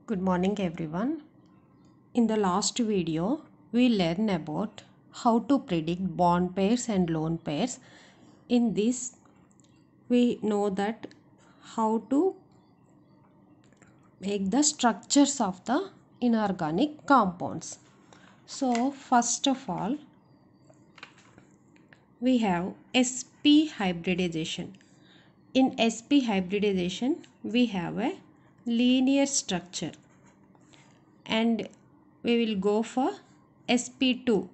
Good morning everyone. In the last video, we learned about how to predict bond pairs and loan pairs. In this, we know that how to make the structures of the inorganic compounds. So, first of all, we have sp hybridization. In sp hybridization, we have a linear structure. And we will go for sp2,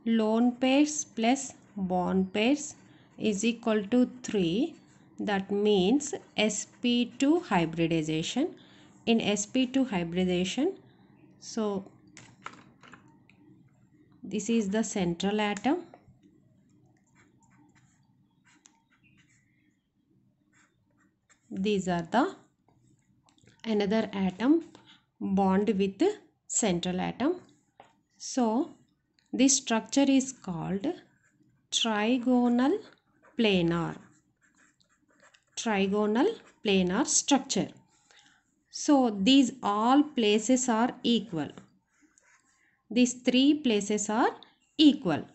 lone pairs plus bond pairs is equal to 3. That means sp2 hybridization. In sp2 hybridization, so this is the central atom, these are the another atom bond with central atom. So this structure is called trigonal planar structure. So these all places are equal. These three places are equal.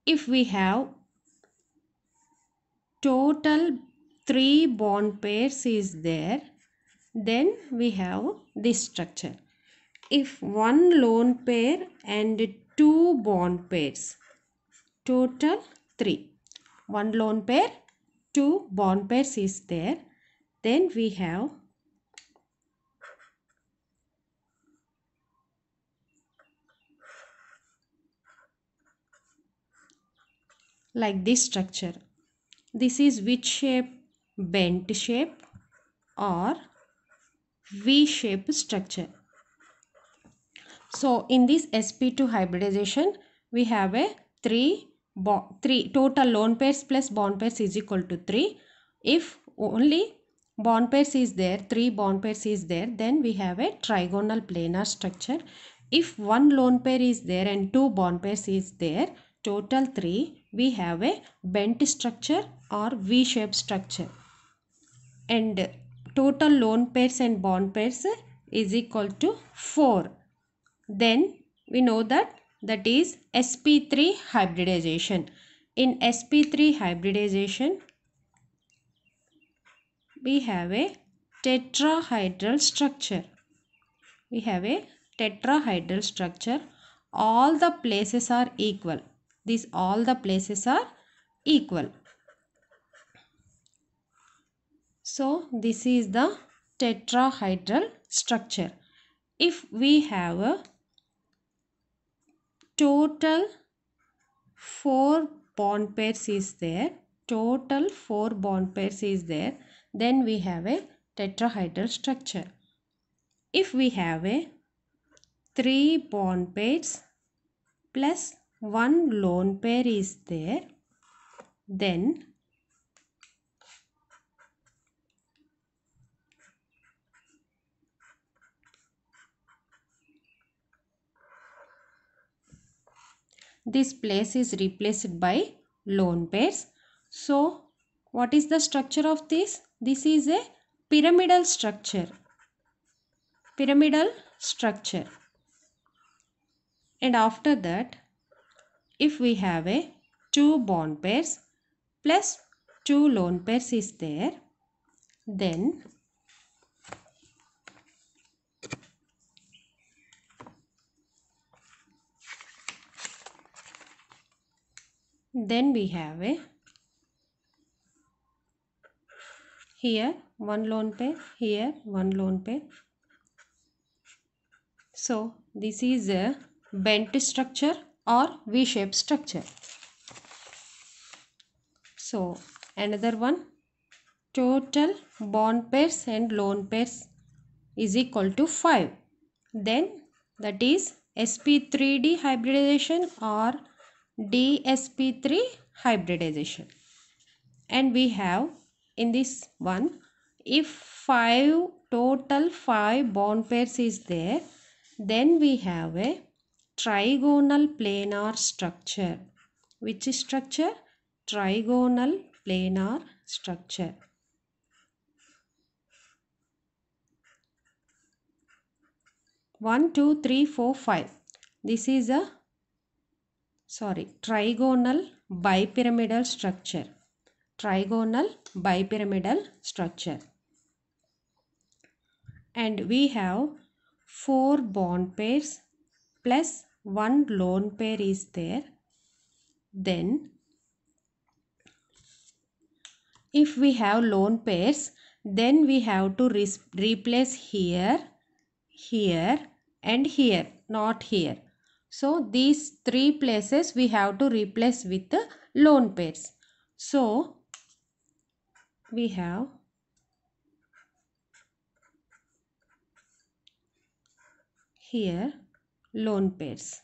If we have total 3 bond pairs is there, then we have this structure. If one lone pair and 2 bond pairs, total 3, one lone pair, 2 bond pairs is there, then we have like this structure. This is which shape? Bent shape or V-shaped structure. So in this sp2 hybridization, we have a 3 total lone pairs plus bond pairs is equal to 3. If only bond pairs is there, 3 bond pairs is there, then we have a trigonal planar structure. If one lone pair is there and 2 bond pairs is there, total 3, we have a bent structure or V-shaped structure. And total lone pairs and bond pairs is equal to 4. Then we know that is sp3 hybridization. In sp3 hybridization, we have a tetrahedral structure. We have a tetrahedral structure. All the places are equal. These all the places are equal. So this is the tetrahedral structure. If we have a total 4 bond pairs is there, total 4 bond pairs is there, then we have a tetrahedral structure. If we have a 3 bond pairs plus 1 lone pair is there, then this place is replaced by lone pairs. So what is the structure of this? This is a pyramidal structure. Pyramidal structure. And after that, if we have a 2 bond pairs plus 2 lone pairs is there, then we have a here one lone pair, here one lone pair. So this is a bent structure or V-shaped structure. So another one, total bond pairs and lone pairs is equal to 5. Then that is sp3d hybridization or dsp3 hybridization. And we have in this one, if total 5 bond pairs is there, then we have a trigonal planar structure. Which structure? Trigonal planar structure. 1 2 3 4 5. This is a trigonal bipyramidal structure. Trigonal bipyramidal structure. And we have 4 bond pairs plus 1 lone pair is there. Then if we have lone pairs, then we have to replace here, here and here, not here. So these 3 places we have to replace with the lone pairs. So we have here lone pairs.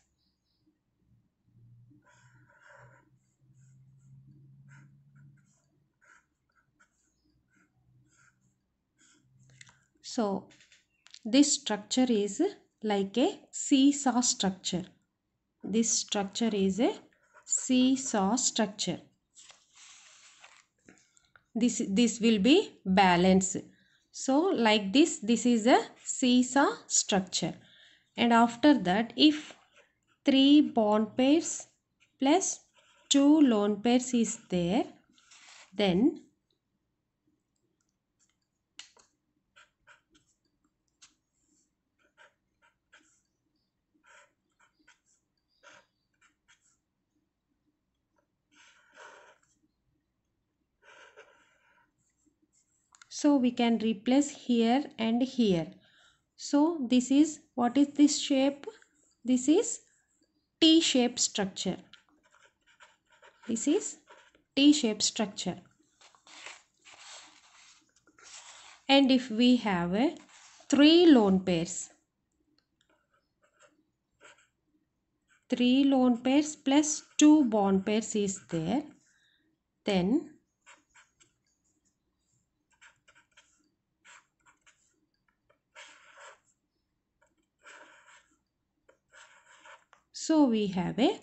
So this structure is like a seesaw structure. This structure is a seesaw structure. This will be balanced. So like this is a seesaw structure. And after that, if 3 bond pairs plus 2 lone pairs is there, then so we can replace here and here. So this is, what is this shape? This is T-shaped structure. This is T-shaped structure. And if we have a 3 lone pairs, 3 lone pairs plus 2 bond pairs is there, then so we have a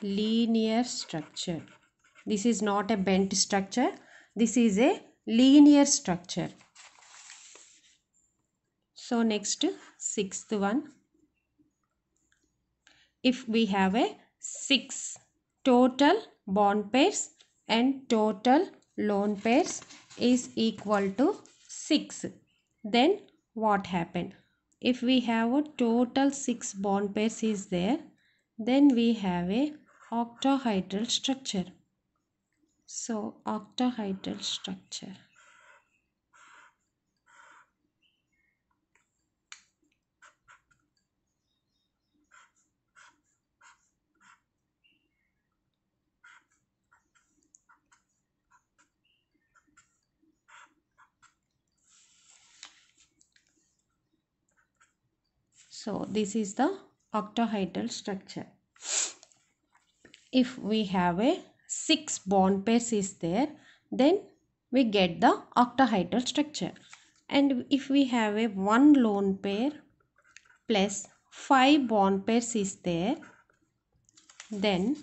linear structure. This is not a bent structure. This is a linear structure. So next, 6th one. If we have a 6 total bond pairs and total lone pairs is equal to 6, then what happened? If we have a total 6 bond pairs is there, then we have a octahedral structure. So octahedral structure. So this is the octahedral structure. If we have a 6 bond pairs is there, then we get the octahedral structure. And if we have a 1 lone pair plus 5 bond pairs is there, then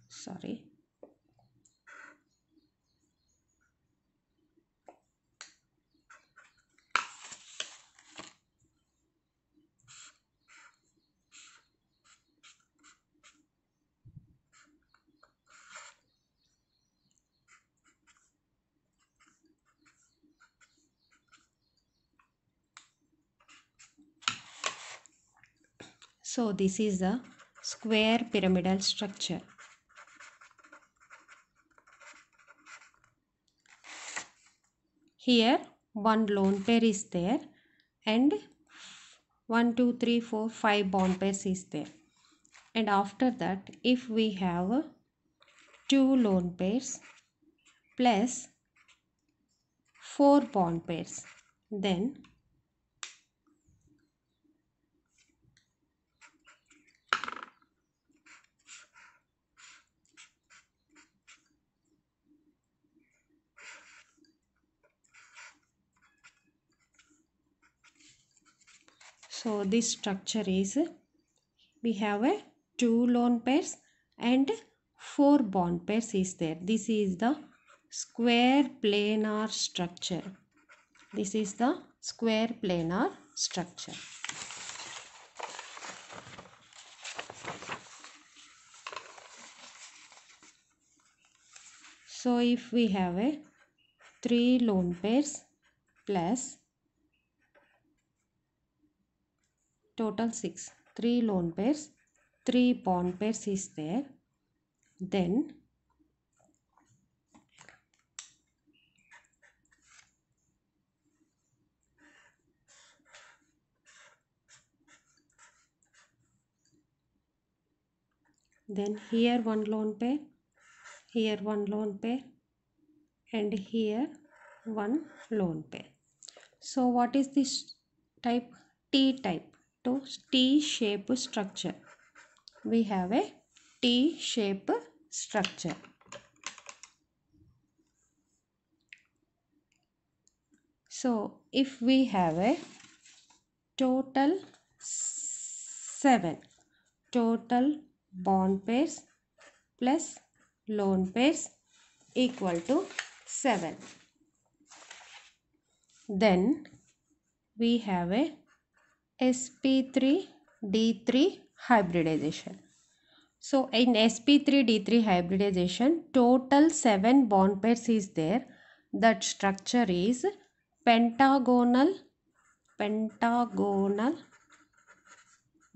sorry. So this is a square pyramidal structure. Here 1 lone pair is there and 1 2 3 4 5 bond pairs is there. And after that, if we have 2 lone pairs plus 4 bond pairs, then So this structure is, we have a 2 lone pairs and 4 bond pairs is there. This is the square planar structure. This is the square planar structure. So if we have a 3 lone pairs plus total 6, 3 lone pairs, 3 bond pairs is there, then here one lone pair, here one lone pair, and here one lone pair. So what is this type? T type. To T-shaped structure. We have a T-shaped structure. So if we have a total 7 total bond pairs plus lone pairs equal to 7, then we have a sp3d3 hybridization. So in sp3d3 hybridization, total 7 bond pairs is there. That structure is pentagonal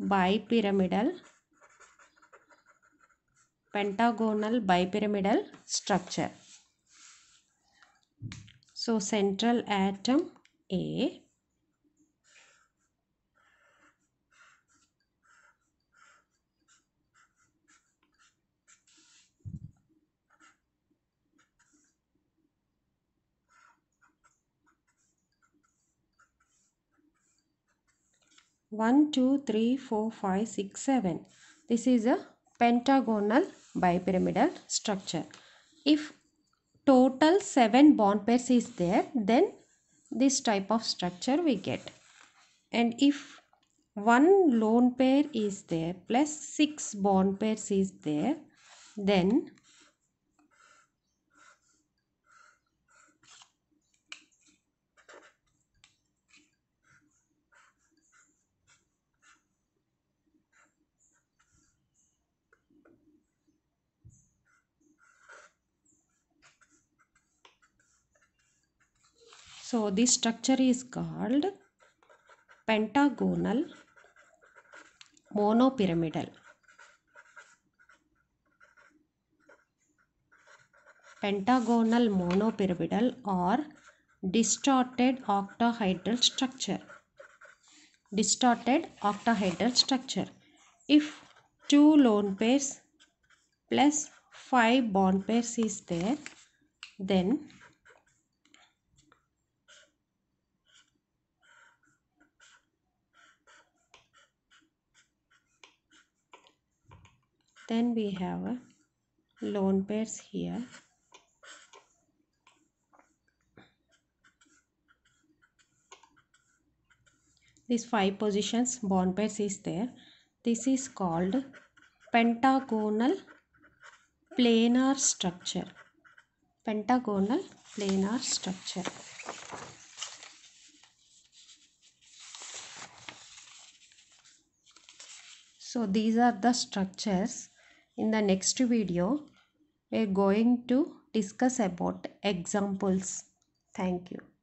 bipyramidal structure. So central atom A, one, two, three, four, five, six, 7. This is a pentagonal bipyramidal structure. If total 7 bond pairs is there, then this type of structure we get. And if one lone pair is there plus 6 bond pairs is there, then so this structure is called pentagonal monopyramidal. Pentagonal monopyramidal or distorted octahedral structure. Distorted octahedral structure. If 2 lone pairs plus 5 bond pairs is there, then we have a lone pairs here. These 5 positions bond pairs is there. This is called pentagonal planar structure. Pentagonal planar structure. So these are the structures. In the next video, we are going to discuss about examples. Thank you.